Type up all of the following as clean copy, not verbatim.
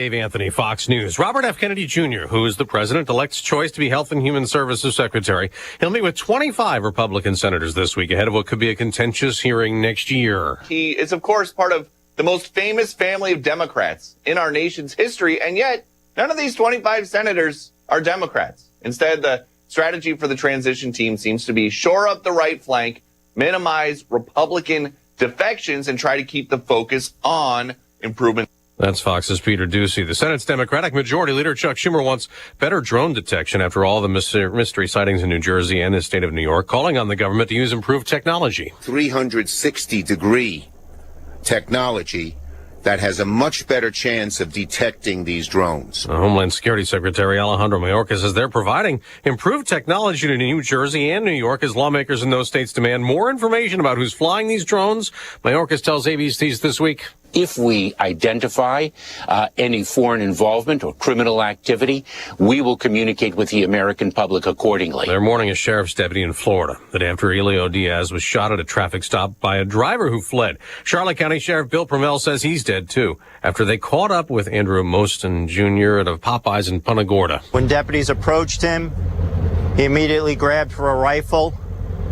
Dave Anthony, Fox News. Robert F. Kennedy Jr., who is the president-elect's choice to be Health and Human Services Secretary, he'll meet with 25 Republican senators this week ahead of what could be a contentious hearing next year. He is, of course, part of the most famous family of Democrats in our nation's history, and yet none of these 25 senators are Democrats. Instead, the strategy for the transition team seems to be shore up the right flank, minimize Republican defections, and try to keep the focus on improvement. That's Fox's Peter Ducey. The Senate's Democratic Majority Leader Chuck Schumer wants better drone detection after all the mystery sightings in New Jersey and the state of New York, calling on the government to use improved technology. 360-degree technology that has a much better chance of detecting these drones. The Homeland Security Secretary Alejandro Mayorkas says they're providing improved technology to New Jersey and New York as lawmakers in those states demand more information about who's flying these drones. Mayorkas tells ABC's This Week. If we identify any foreign involvement or criminal activity, we will communicate with the American public accordingly. They're mourning a sheriff's deputy in Florida the day after Elio Diaz was shot at a traffic stop by a driver who fled. Charlotte County Sheriff Bill Permel says he's dead, too, after they caught up with Andrew Moston Jr. at a Popeyes in Punta Gorda. When deputies approached him, he immediately grabbed for a rifle,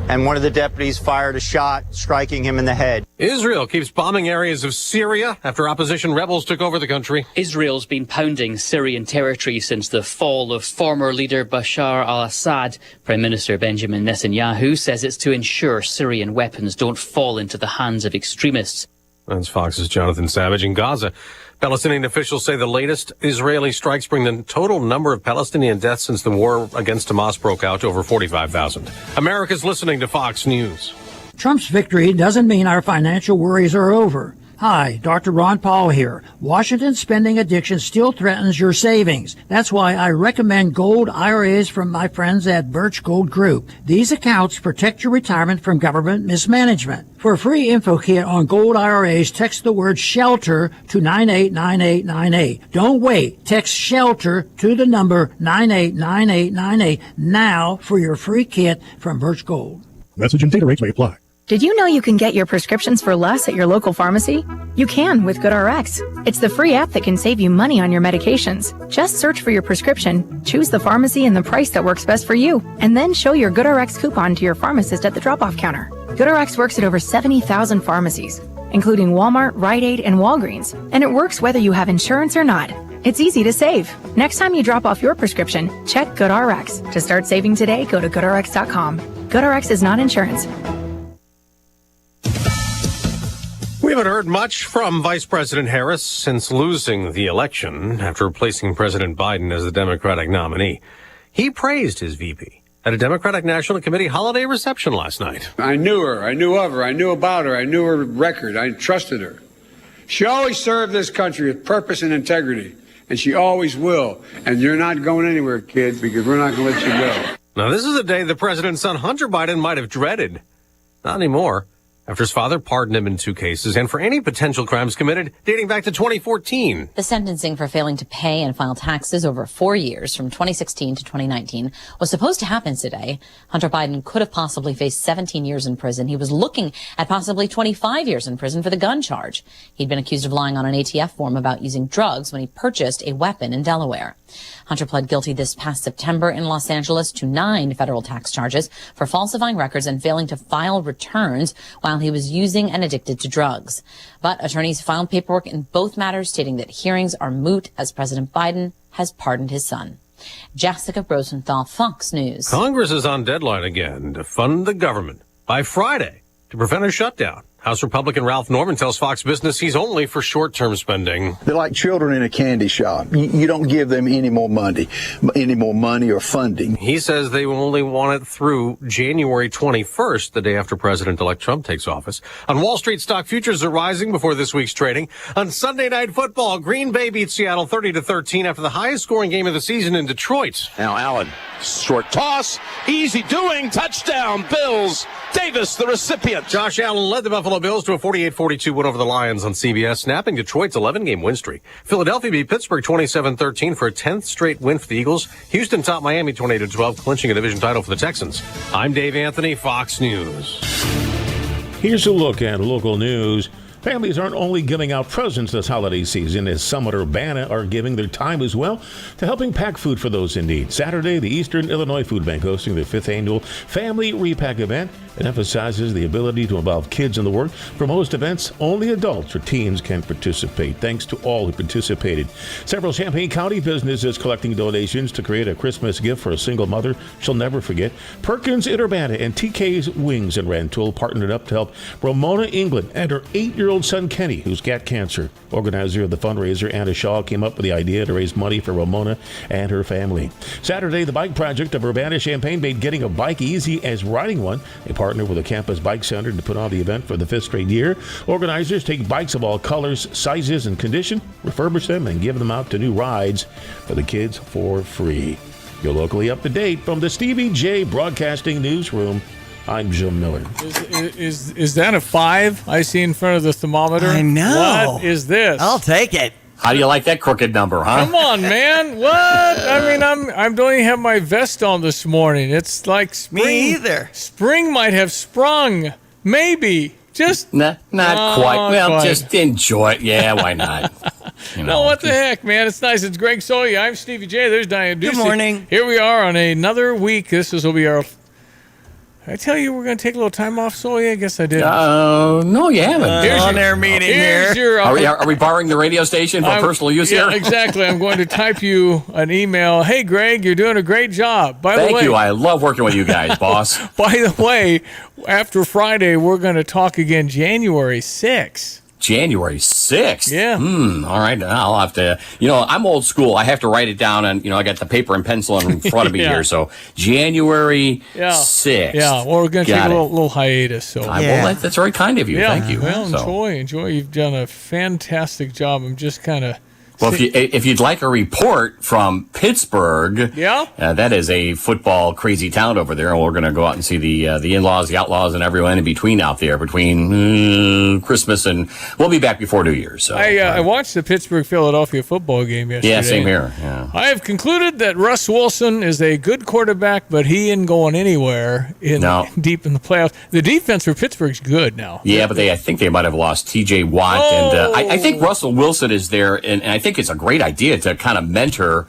and one of the deputies fired a shot, striking him in the head. Israel keeps bombing areas of Syria after opposition rebels took over the country. Israel's been pounding Syrian territory since the fall of former leader Bashar al-Assad. Prime Minister Benjamin Netanyahu says it's to ensure Syrian weapons don't fall into the hands of extremists. That's Fox's Jonathan Savage. In Gaza, Palestinian officials say the latest Israeli strikes bring the total number of Palestinian deaths since the war against Hamas broke out to over 45,000. America's listening to Fox News. Trump's victory doesn't mean our financial worries are over. Hi, Dr. Ron Paul here. Washington's spending addiction still threatens your savings. That's why I recommend gold IRAs from my friends at Birch Gold Group. These accounts protect your retirement from government mismanagement. For a free info kit on gold IRAs, text the word SHELTER to 989898. Don't wait. Text SHELTER to the number 989898 now for your free kit from Birch Gold. Message and data rates may apply. Did you know you can get your prescriptions for less at your local pharmacy? You can with GoodRx. It's the free app that can save you money on your medications. Just search for your prescription, choose the pharmacy and the price that works best for you, and then show your GoodRx coupon to your pharmacist at the drop-off counter. GoodRx works at over 70,000 pharmacies, including Walmart, Rite Aid, and Walgreens, and it works whether you have insurance or not. It's easy to save. Next time you drop off your prescription, check GoodRx. To start saving today, go to GoodRx.com. GoodRx is not insurance. We haven't heard much from Vice President Harris since losing the election after replacing President Biden as the Democratic nominee. He praised his VP at a Democratic National Committee holiday reception last night. I knew her. I knew of her. I knew about her. I knew her record. I trusted her. She always served this country with purpose and integrity, and she always will. And you're not going anywhere, kid, because we're not going to let you go. Now, this is a day the president's son, Hunter Biden, might have dreaded. Not anymore, after his father pardoned him in 2 cases and for any potential crimes committed dating back to 2014. The sentencing for failing to pay and file taxes over 4 years from 2016 to 2019 was supposed to happen today. Hunter Biden could have possibly faced 17 years in prison. He was looking at possibly 25 years in prison for the gun charge. He'd been accused of lying on an ATF form about using drugs when he purchased a weapon in Delaware. Hunter pled guilty this past September in Los Angeles to 9 federal tax charges for falsifying records and failing to file returns while he was using and addicted to drugs. But attorneys filed paperwork in both matters stating that hearings are moot as President Biden has pardoned his son. Jessica Rosenthal, Fox News. Congress is on deadline again to fund the government by Friday to prevent a shutdown. House Republican Ralph Norman tells Fox Business he's only for short-term spending. They're like children in a candy shop. You don't give them any more money or funding. He says they will only want it through January 21st, the day after President-elect Trump takes office. On Wall Street, stock futures are rising before this week's trading. On Sunday Night Football, Green Bay beats Seattle 30-13 after the highest-scoring game of the season in Detroit. Now Allen, short toss, easy doing, touchdown, Bills. Davis, the recipient. Josh Allen led the Buffalo Bills to a 48-42 win over the Lions on CBS, snapping Detroit's 11-game win streak. Philadelphia beat Pittsburgh 27-13 for a 10th straight win for the Eagles. Houston topped Miami 20-12, clinching a division title for the Texans. I'm Dave Anthony, Fox News. Here's a look at local news. Families aren't only giving out presents this holiday season, as some at Urbana are giving their time as well to helping pack food for those in need. Saturday, the Eastern Illinois Food Bank hosting their 5th annual Family Repack event. It emphasizes the ability to involve kids in the work. For most events, only adults or teens can participate. Thanks to all who participated. Several Champaign County businesses collecting donations to create a Christmas gift for a single mother she'll never forget. Perkins in Urbana and TK's Wings in Rantoul partnered up to help Ramona England and her 8-year-old son Kenny, who's got cancer. Organizer of the fundraiser, Anna Shaw, came up with the idea to raise money for Ramona and her family. Saturday, the Bike Project of Urbana-Champaign made getting a bike easy as riding one. They partnered with the campus bike center to put on the event for the 5th straight year. Organizers take bikes of all colors, sizes, and condition, refurbish them, and give them out to new rides for the kids for free. You're locally up to date from the Stevie J Broadcasting Newsroom. I'm Jim Miller. Is that a 5 I see in front of the thermometer? I know. What is this? I'll take it. How do you like that crooked number, huh? Come on, man. What? I mean, I don't even have my vest on this morning. It's like spring. Me either. Spring might have sprung. Maybe. Just not quite. Well, quite. Just enjoy it. Yeah, why not? No, what the heck, man? It's nice. It's Greg Soya. I'm Stevie J. There's Diane Ducey. Good morning. Here we are on another week. This will be our... Did I tell you we're going to take a little time off, Soya? I guess I did. No, you haven't. On-air meeting here. Are we borrowing the radio station for personal use here? Yeah, exactly. I'm going to type you an email. Hey, Greg, you're doing a great job. Thank you. I love working with you guys, boss. By the way, after Friday, we're going to talk again January 6th. January 6th? Yeah. All right. I'll have to, I'm old school. I have to write it down, and, I got the paper and pencil in front of me here. So January 6th. Yeah. Well, we're going to take a little hiatus. So. Well, that's very kind of you. Yeah. Thank you. Well, enjoy. You've done a fantastic job. I'm just kind of... Well, if you'd like a report from Pittsburgh, that is a football crazy town over there, and we're going to go out and see the in-laws, the outlaws, and everyone in between out there between Christmas and we'll be back before New Year's. So I watched the Pittsburgh-Philadelphia football game yesterday. Yeah, same here. Yeah. I have concluded that Russ Wilson is a good quarterback, but he isn't going anywhere deep in the playoffs. The defense for Pittsburgh's good now. Yeah, but I think they might have lost T.J. Watt, and I think Russell Wilson is there, and I think it's a great idea to kind of mentor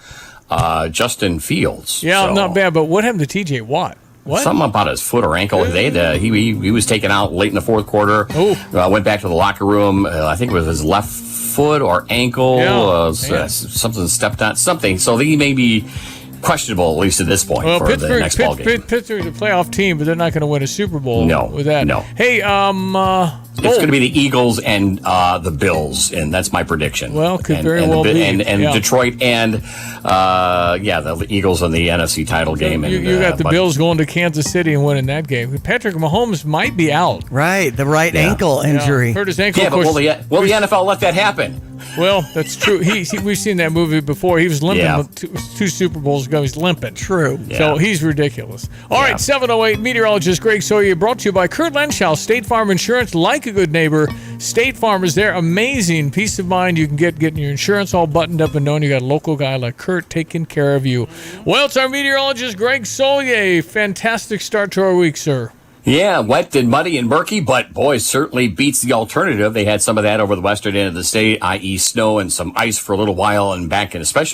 Justin Fields. Yeah, not bad. But what happened to T.J. Watt? What? Something about his foot or ankle. He was taken out late in the fourth quarter. Went back to the locker room. I think it was his left foot or ankle. Something stepped on something. So he may be questionable, at least at this point, for the next ball game. Pittsburgh's a playoff team, but they're not going to win a Super Bowl with that. No. Hey, it's going to be the Eagles and the Bills, and that's my prediction. Well, could very well be. And Detroit and, the Eagles in the NFC title game. You got the Bills going to Kansas City and winning that game. Patrick Mahomes might be out. Right, the right ankle injury. Hurt his ankle. Yeah, but will the NFL let that happen? Well, that's true. We've seen that movie before. He was limping two Super Bowls ago. He's limping. True. Yeah. So he's ridiculous. All right, 708 meteorologist Greg Sawyer, brought to you by Kurt Lenschow, State Farm Insurance. Like a good neighbor, State Farm is there. Amazing peace of mind you can getting your insurance all buttoned up and knowing you got a local guy like Kurt taking care of you. Well, it's our meteorologist Greg Sawyer. Fantastic start to our week, sir. Yeah, wet and muddy and murky, but boy, certainly beats the alternative. They had some of that over the western end of the state, i.e. snow and some ice for a little while and back, and especially